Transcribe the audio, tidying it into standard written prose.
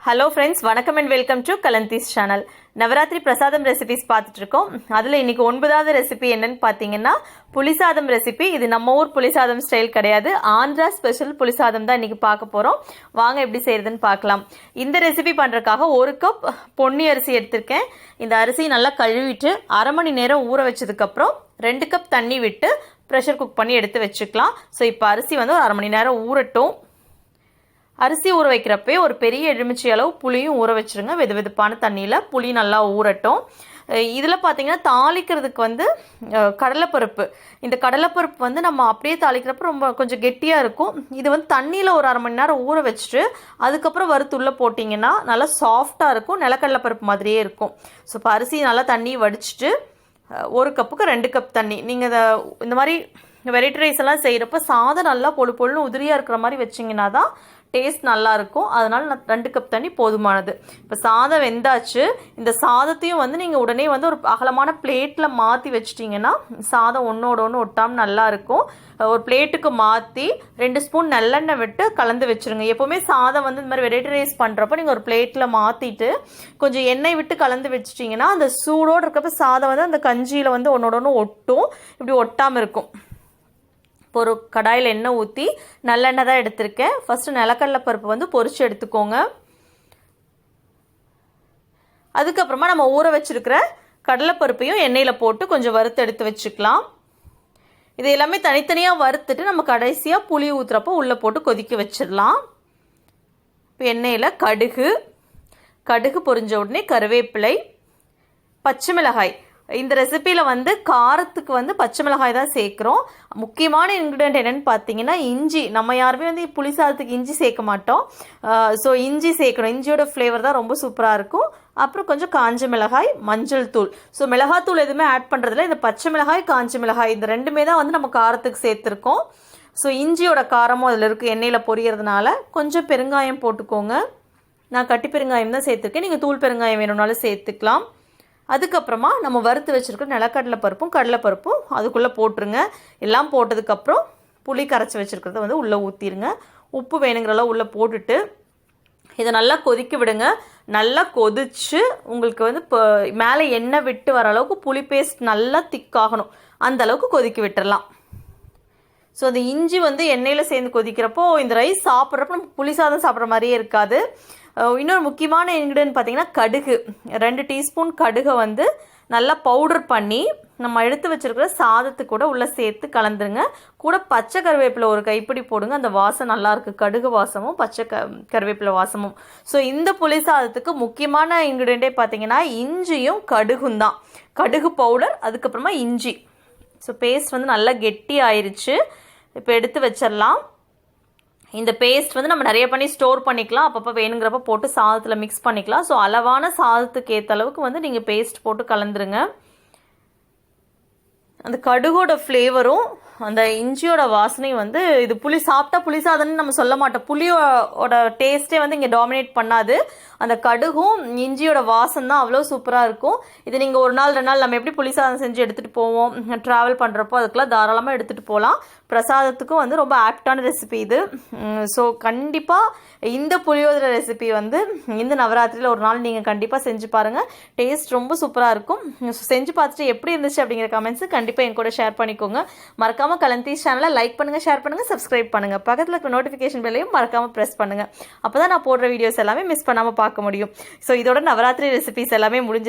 Hello friends, வணக்கம் and welcome to கலந்தீஸ் channel. Navaratri prasadam recipes பார்த்துட்டு இருக்கோம். அதில் இன்னைக்கு 9வது ரெசிபி என்னன்னு பார்த்தீங்கன்னா புளிசாதம் ரெசிபி. இது நம்ம ஊர் புளிசாதம் ஸ்டைல் கிடையாது, ஆந்திரா ஸ்பெஷல் புளிசாதம் தான் இன்னைக்கு பார்க்க போகிறோம். வாங்க எப்படி செய்யறதுன்னு பார்க்கலாம். இந்த ரெசிபி பண்ணுறதுக்காக 1 கப் பொன்னி அரிசி எடுத்திருக்கேன். இந்த அரிசி நல்லா கழுவிட்டு அரை மணி நேரம் ஊற வச்சதுக்கப்புறம் 2 கப் தண்ணி விட்டு ப்ரெஷர் குக் பண்ணி எடுத்து வச்சுக்கலாம். ஸோ இப்போ அரிசி வந்து ஒரு அரை மணி நேரம் ஊறட்டும். அரிசி ஊற வைக்கிறப்பே ஒரு பெரிய எலுமிச்சை அளவு புளியும் ஊற வச்சுருங்க. வெது வெதுப்பான தண்ணியில் புளி நல்லா ஊறட்டும். இதில் பார்த்தீங்கன்னா தாளிக்கிறதுக்கு வந்து கடலைப்பருப்பு, இந்த கடலைப்பருப்பு வந்து நம்ம அப்படியே தாளிக்கிறப்ப ரொம்ப கொஞ்சம் கெட்டியாக இருக்கும். இது வந்து தண்ணியில் ஒரு அரை மணி நேரம் ஊற வச்சுட்டு அதுக்கப்புறம் வறுத்துள்ளே போட்டிங்கன்னா நல்லா சாஃப்டாக இருக்கும், நிலக்கடலைப்பருப்பு மாதிரியே இருக்கும். ஸோ இப்போ அரிசி நல்லா தண்ணி வடிச்சிட்டு 1 கப்புக்கு 2 கப் தண்ணி. நீங்கள் இந்த மாதிரி வெரைட்டி ரைஸ் எல்லாம் செய்கிறப்ப சாதம் நல்லா பொழு பொழுன்னு உதிரியாக இருக்கிற மாதிரி வச்சிங்கன்னா தான் டேஸ்ட் நல்லாயிருக்கும். அதனால் நான் 2 கப் தண்ணி போதுமானது. இப்போ சாதம் வெந்தாச்சு. இந்த சாதத்தையும் வந்து நீங்கள் உடனே வந்து ஒரு அகலமான பிளேட்டில் மாற்றி வச்சிட்டிங்கன்னா சாதம் ஒன்றோட ஒன்று ஒட்டாமல் நல்லாயிருக்கும். ஒரு பிளேட்டுக்கு மாற்றி 2 ஸ்பூன் நல்லெண்ணெய் விட்டு கலந்து வச்சுருங்க. எப்போவுமே சாதம் வந்து இந்த மாதிரி வெரைட்டி ரைஸ் பண்ணுறப்போ நீங்கள் ஒரு பிளேட்டில் மாற்றிட்டு கொஞ்சம் எண்ணெய் விட்டு கலந்து வச்சிட்டிங்கன்னா அந்த சூடோடு இருக்கப்போ சாதம் வந்து அந்த கஞ்சியில் வந்து ஒன்றோட ஒன்று ஒட்டும், இப்படி ஒட்டாமல் இருக்கும். ஒரு கடாயில் எண்ணெய் ஊற்றி நல்லெண்ணெய் தான் எடுத்திருக்கேன். ஃபஸ்ட்டு நிலக்கடலை பருப்பு வந்து பொரிச்சு எடுத்துக்கோங்க. அதுக்கப்புறமா நம்ம ஊற வச்சிருக்கிற கடலைப்பருப்பையும் எண்ணெயில் போட்டு கொஞ்சம் வறுத்து எடுத்து வச்சுக்கலாம். இது எல்லாமே தனித்தனியாக வறுத்துட்டு நம்ம கடைசியாக புளி ஊற்றுறப்போ உள்ளே போட்டு கொதிக்க வச்சிடலாம். இப்போ எண்ணெயில் கடுகு பொரிஞ்ச உடனே கருவேப்பிலை, பச்சை மிளகாய். இந்த ரெசிபியில் வந்து காரத்துக்கு வந்து பச்சை மிளகாய் தான் சேர்க்குறோம். முக்கியமான இன்க்ரீடியன்ட் என்னென்னு பார்த்தீங்கன்னா இஞ்சி. நம்ம யாருமே வந்து புளி சாதத்துக்கு இஞ்சி சேர்க்க மாட்டோம். ஸோ இஞ்சி சேர்க்கணும். இஞ்சியோட ஃப்ளேவர் தான் ரொம்ப சூப்பராக இருக்கும். அப்புறம் கொஞ்சம் காஞ்ச மிளகாய், மஞ்சள் தூள். ஸோ மிளகாத்தூள் எதுவுமே ஆட் பண்ணுறதுல இந்த பச்சை மிளகாய், காஞ்ச மிளகாய் இந்த 2மே தான் வந்து நம்ம காரத்துக்கு சேர்த்துருக்கோம். ஸோ இஞ்சியோட காரமும் அதில் இருக்குது. எண்ணெயில் பொரியறதுனால கொஞ்சம் பெருங்காயம் போட்டுக்கோங்க. நான் கட்டி பெருங்காயம் தான் சேர்த்துருக்கேன். நீங்கள் தூள் பெருங்காயம் வேணும்னாலும் சேர்த்துக்கலாம். அதுக்கப்புறமா நம்ம வறுத்து வச்சுருக்க நிலக்கடலை பருப்பும் கடலைப்பருப்பும் அதுக்குள்ளே போட்டுருங்க. எல்லாம் போட்டதுக்கப்புறம் புளி கரைச்சி வச்சுருக்கிறத வந்து உள்ளே ஊற்றிடுங்க. உப்பு வேணுங்கிற அளவு உள்ளே போட்டுட்டு இதை நல்லா கொதிக்க விடுங்க. நல்லா கொதிச்சு உங்களுக்கு வந்து இப்போ மேலே எண்ணெய் விட்டு வர அளவுக்கு புளி பேஸ்ட் நல்லா திக்காகணும். அந்த அளவுக்கு கொதிக்க விட்டுடலாம். ஸோ அந்த இஞ்சி வந்து எண்ணெயில் சேர்ந்து கொதிக்கிறப்போ இந்த ரைஸ் சாப்பிட்றப்போ நம்ம புளி சாதம் சாப்பிட்ற மாதிரியே இருக்காது. இன்னொரு முக்கியமான இன்க்ரீடியன்ட் பார்த்தீங்கன்னா கடுகு. 2 டீஸ்பூன் கடுகை வந்து நல்லா பவுடர் பண்ணி நம்ம எடுத்து வச்சுருக்கிற சாதத்து கூட உள்ளே சேர்த்து கலந்துருங்க. கூட பச்சை கருவேப்பிலை ஒரு கைப்பிடி போடுங்க. அந்த வாசம் நல்லாயிருக்கு, கடுகு வாசமும் பச்சை கருவேப்பிலை வாசமும். ஸோ இந்த புளி சாதத்துக்கு முக்கியமான இன்க்ரீடியண்ட்டே பார்த்தீங்கன்னா இஞ்சியும் கடுகும் தான். கடுகு பவுடர், அதுக்கப்புறமா இஞ்சி. ஸோ பேஸ்ட் வந்து நல்லா கெட்டி ஆயிடுச்சு. இப்போ எடுத்து வச்சிடலாம். இந்த பேஸ்ட் வந்து நம்ம நிறைய பண்ணி ஸ்டோர் பண்ணிக்கலாம். அப்பப்போ வேணுங்கிறப்ப போட்டு சாதத்தில் மிக்ஸ் பண்ணிக்கலாம். ஸோ அளவான சாதத்துக்கு ஏற்ற அளவுக்கு வந்து நீங்கள் பேஸ்ட் போட்டு கலந்துருங்க. அந்த கடுகோட ஃப்ளேவரும் அந்த இஞ்சியோட வாசனையும் வந்து இது புளி சாப்பிட்டா புளி சாதம்னு நம்ம சொல்ல மாட்டோம். புளியோட டேஸ்ட்டே வந்து இங்கே டாமினேட் பண்ணாது. அந்த கடுகும் இஞ்சியோட வாசம் தான் அவ்வளோ சூப்பராக இருக்கும். இது நீங்கள் 1 நாள் 2 நாள் நம்ம எப்படி புளி சாதம் செஞ்சு எடுத்துகிட்டு போவோம், ட்ராவல் பண்ணுறப்போ அதுக்கெல்லாம் தாராளமாக எடுத்துகிட்டு போகலாம். பிரசாதத்துக்கும் வந்து ரொம்ப ஆப்டான ரெசிபி இது. ஸோ கண்டிப்பாக இந்த புளியோதரை ரெசிபி வந்து இந்த நவராத்திரியில் ஒரு நாள் நீங்கள் கண்டிப்பாக செஞ்சு பாருங்கள். டேஸ்ட் ரொம்ப சூப்பராக இருக்கும். செஞ்சு பார்த்துட்டு எப்படி இருந்துச்சு அப்படிங்கிற கமெண்ட்ஸு கண்டிப்பாக என் கூட ஷேர் பண்ணிக்கோங்க. மறக்காமல் கலந்தீஸ் சேனலை லைக் பண்ணுங்கள், ஷேர் பண்ணுங்கள், சப்ஸ்கிரைப் பண்ணுங்கள். பக்கத்தில் இருக்க நோட்டிஃபிகேஷன் பெல்லையும் மறக்காமல் ப்ரெஸ் பண்ணுங்கள். அப்போ தான் நான் போடுற வீடியோஸ் எல்லாமே மிஸ் பண்ணாமல் பார்க்க முடியும். ஸோ இதோட நவராத்திரி ரெசிபிஸ் எல்லாமே முடிஞ்சு